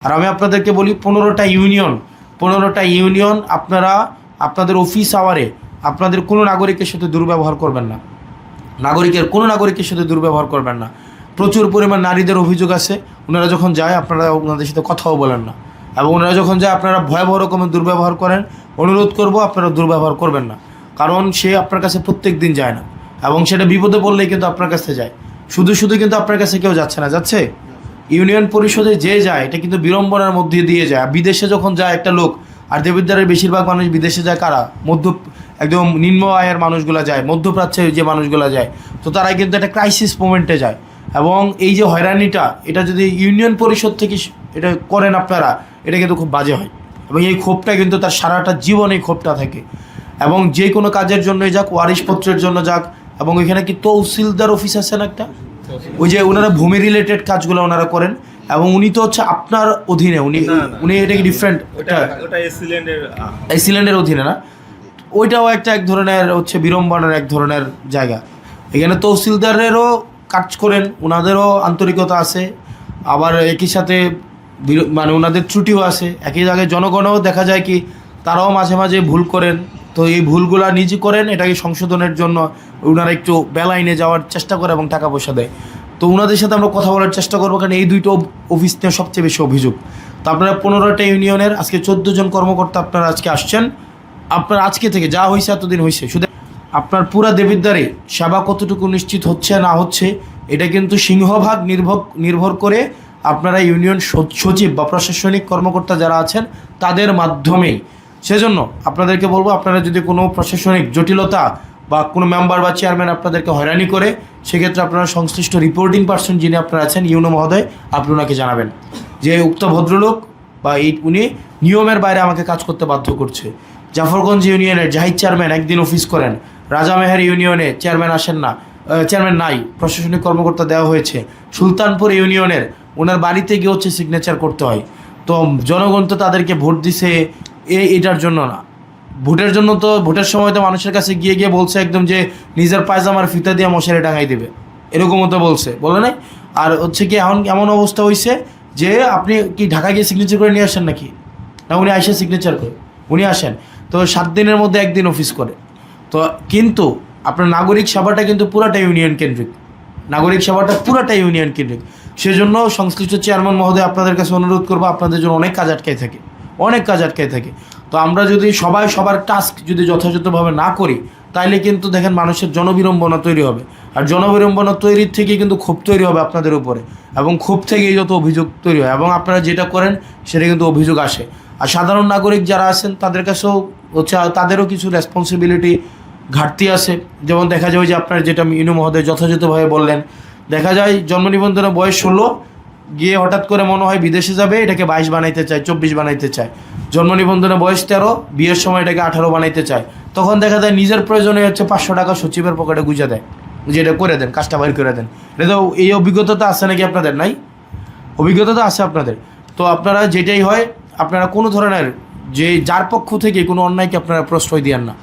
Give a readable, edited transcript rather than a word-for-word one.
আর আমি আপনাদেরকে বলি 15টা ইউনিয়ন আপনারা আপনাদের অফিস আওয়ারে আপনাদের কোনো নাগরিকের সাথে দুর্ব্যবহার করবেন না, কোনো নাগরিকের সাথে দুর্ব্যবহার করবেন না। প্রচুর পরিমাণ নারীদের অভিযোগ আছে, ওনারা যখন যায় আপনারা ওনাদের সাথে কথাও বলেন না, এবং ওনারা যখন যায় আপনারা ভয়াবহ রকমের দুর্ব্যবহার করেন। অনুরোধ করব আপনারা দুর্ব্যবহার করবেন না, কারণ সে আপনার কাছে প্রত্যেক দিন যায় না, এবং সেটা বিপদে পড়লেই কিন্তু আপনার কাছে যায়। শুধু কিন্তু আপনার কাছে কেউ যাচ্ছে না, যাচ্ছে ইউনিয়ন পরিষদে যে যায় এটা কিন্তু বিড়ম্বনার মধ্যে দিয়ে যায়। বিদেশে যখন যায় একটা লোক, আর দেবিদ্বারের বেশিরভাগ মানুষ বিদেশে যায় কারা? একদম নিম্ন আয়ের মানুষগুলো যায়, মধ্যপ্রাচ্যের যে মানুষগুলো যায়, তো তারাই কিন্তু একটা ক্রাইসিস মোমেন্টে যায়। এবং এই যে হয়রানিটা, এটা যদি ইউনিয়ন পরিষদ থেকে এটা করেন আপনারা, এটা কিন্তু খুব বাজে হয়, এবং এই ক্ষোভটা কিন্তু তার সারাটা জীবন এই ক্ষোভটা থাকে। এবং যে কোনো কাজের জন্যই যাক, ওয়ারিশপত্রের জন্য যাক, এবং এখানে কি তহসিলদার অফিস আছে না একটা, ওই যে ওনারা ভূমি রিলেটেড কাজগুলো ওনারা করেন, এবং উনি তো হচ্ছে আপনার অধীনে, উনি এটা কি ডিফারেন্ট, এসিল্যান্ডের অধীনে না, ওইটাও এক ধরনের হচ্ছে বিড়ম্বনার এক ধরনের জায়গা। এখানে তহসিলদারেরও কাজ করেন, ওনাদেরও আন্তরিকতা আছে, আবার একই সাথে মানে ওনাদের ত্রুটিও আছে। একই জায়গায় জনগণও দেখা যায় কি তারাও মাঝে মাঝে ভুল করেন, তো এই ভুলগুলা নিজে করেন, এটাকে সংশোধনের জন্য ওনারা একটু বেলাইনে যাওয়ার চেষ্টা করে এবং টাকা পয়সা দেয়। তো ওনাদের সাথে আমরা কথা বলার চেষ্টা করবো, কারণ এই দুইটো অফিস নিয়ে সবচেয়ে বেশি অভিযোগ। তো আপনারা 15টা ইউনিয়নের আজকে 14 জন কর্মকর্তা আপনারা আজকে আসছেন। আপনার আজকে থেকে যা হয়েছে এতদিন হয়েছে, শুধু আপনার পুরা দেবিদ্বারে সেবা কতটুকু নিশ্চিত হচ্ছে না হচ্ছে, এটা কিন্তু সিংহভাগ নির্ভর করে আপনারা ইউনিয়ন সচিব বা প্রশাসনিক কর্মকর্তা যারা আছেন তাদের মাধ্যমেই। সেজন্য আপনাদেরকে বলবো, আপনারা যদি কোনো প্রশাসনিক জটিলতা বা কোনো মেম্বার বা চেয়ারম্যান আপনাদেরকে হয়রানি করে, সেক্ষেত্রে আপনারা সংশ্লিষ্ট রিপোর্টিং পার্সন যিনি আপনারা আছেন ইউনো মহোদয়, আপনি ওনাকে জানাবেন যে উক্ত ভদ্রলোক বা উনি নিয়মের বাইরে আমাকে কাজ করতে বাধ্য করছে। জাফরগঞ্জ ইউনিয়নের জাহিদ চেয়ারম্যান একদিন অফিস করেন, রাজামেহের ইউনিয়নে চেয়ারম্যান আসেন না, চেয়ারম্যান নাই, প্রশাসনিক কর্মকর্তা দেওয়া হয়েছে। সুলতানপুর ইউনিয়নের ওনার বাড়িতে গিয়ে হচ্ছে সিগনেচার করতে হয়। তো জনগণ তো তাদেরকে ভোট দিছে এটার জন্য না, ভোটের জন্য। তো ভোটের সময় তো মানুষের কাছে গিয়ে বলছে একদম যে নিজের পায়জামার ফিতা দিয়ে মশারি টাঙাই দেবে, এরকমও তো বলে নাই। আর হচ্ছে কি এমন অবস্থা হয়েছে যে আপনি কি ঢাকা গিয়ে সিগনেচার করে নিয়ে আসেন নাকি? না, উনি আসে সিগনেচার করে, উনি আসেন তো 7 দিনের মধ্যে একদিন অফিস করে। তো কিন্তু আপনার নাগরিক সেবাটা কিন্তু পুরাটা ইউনিয়ন কেন্দ্রিক, সেজন্য সংশ্লিষ্ট চেয়ারম্যান মহোদয় আপনাদের কাছে অনুরোধ করবো, আপনাদের জন্য অনেক কাজ আটকায় থাকে। তো আমরা যদি সবার টাস্ক যদি যথাযথভাবে না করি, তাইলে কিন্তু দেখেন মানুষের জনবিড়ম্বনা তৈরি হবে, আর জনবিড়ম্বনা তৈরির থেকে কিন্তু ক্ষোভ তৈরি হবে আপনাদের উপরে, এবং ক্ষোভ থেকেই যত অভিযোগ তৈরি হয়, এবং আপনারা যেটা করেন সেটা কিন্তু অভিযোগ আসে। আর সাধারণ নাগরিক যারা আছেন তাদের কাছেও হচ্ছে তাদেরও কিছু রেসপন্সিবিলিটি ঘাটতি আছে। যেমন দেখা যায় যে আপনার যেটা ইনু মহোদয় যথাযথভাবে বললেন, দেখা যায় জন্ম নিবন্ধনের বয়স 16, গিয়ে হঠাৎ করে মনে হয় বিদেশে যাবে, এটাকে 22 বানাইতে চায়, 24 বানাইতে চায়। জন্ম নিবন্ধনের বয়স 13, বিয়ের সময় এটাকে 18 বানাইতে চায়। তখন দেখা যায় নিজের প্রয়োজনে হচ্ছে 500 টাকা সচিবের পকেটে গুঁজে দেয়, যে এটা করে দেন, কাজটা বাইর করে দেন। এটা তো এই অভিজ্ঞতা তো আছে নাকি আপনাদের? নাই, অভিজ্ঞতা তো আছে আপনাদের। তো আপনারা যেটাই হয়, আপনারা কোনো ধরনের যার পক্ষ থেকে কোনো অন্যায়কে আপনারা প্রশ্রয় দিয়েন না।